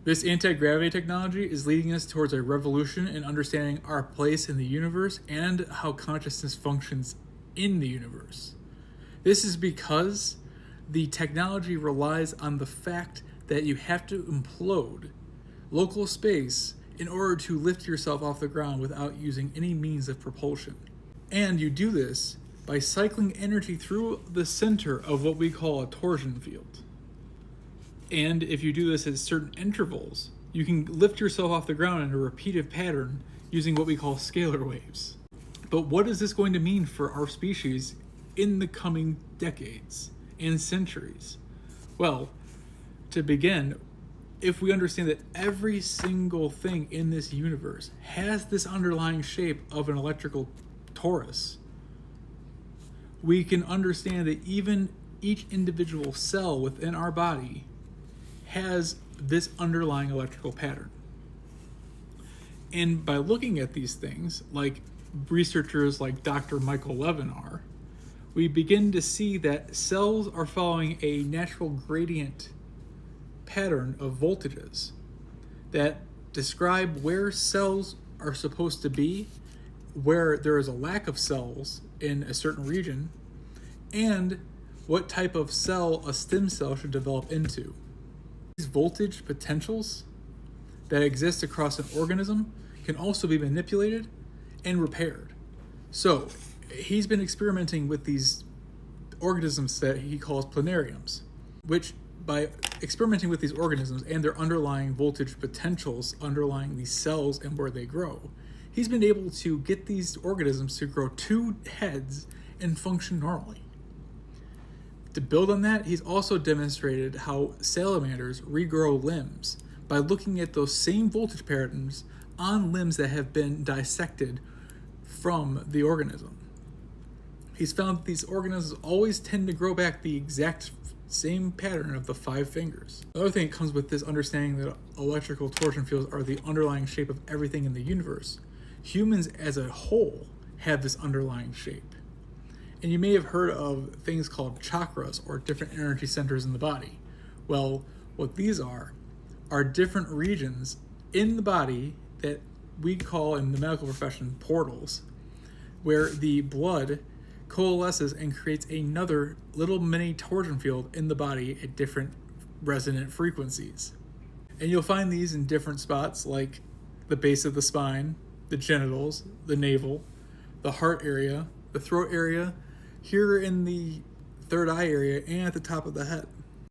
This anti-gravity technology is leading us towards a revolution in understanding our place in the universe and how consciousness functions in the universe. This is because the technology relies on the fact that you have to implode local space in order to lift yourself off the ground without using any means of propulsion. And you do this by cycling energy through the center of what we call a torsion field. And if you do this at certain intervals, you can lift yourself off the ground in a repeated pattern using what we call scalar waves. But what is this going to mean for our species in the coming decades and centuries? Well, to begin, if we understand that every single thing in this universe has this underlying shape of an electrical torus, we can understand that even each individual cell within our body has this underlying electrical pattern. And by looking at these things, like researchers like Dr. Michael Levin are, we begin to see that cells are following a natural gradient pattern of voltages that describe where cells are supposed to be, where there is a lack of cells in a certain region, and what type of cell a stem cell should develop into. These voltage potentials that exist across an organism can also be manipulated and repaired. So he's been experimenting with these organisms that he calls planariums, which by experimenting with these organisms and their underlying voltage potentials underlying these cells and where they grow, he's been able to get these organisms to grow 2 heads and function normally. To build on that, he's also demonstrated how salamanders regrow limbs by looking at those same voltage patterns on limbs that have been dissected from the organism. He's found that these organisms always tend to grow back the exact same pattern of the 5 fingers. Another thing that comes with this understanding that electrical torsion fields are the underlying shape of everything in the universe, humans as a whole have this underlying shape. And you may have heard of things called chakras, or different energy centers in the body. Well, what these are different regions in the body that we call in the medical profession portals, where the blood coalesces and creates another little mini torsion field in the body at different resonant frequencies. And you'll find these in different spots like the base of the spine, the genitals, the navel, the heart area, the throat area, here in the third eye area, and at the top of the head.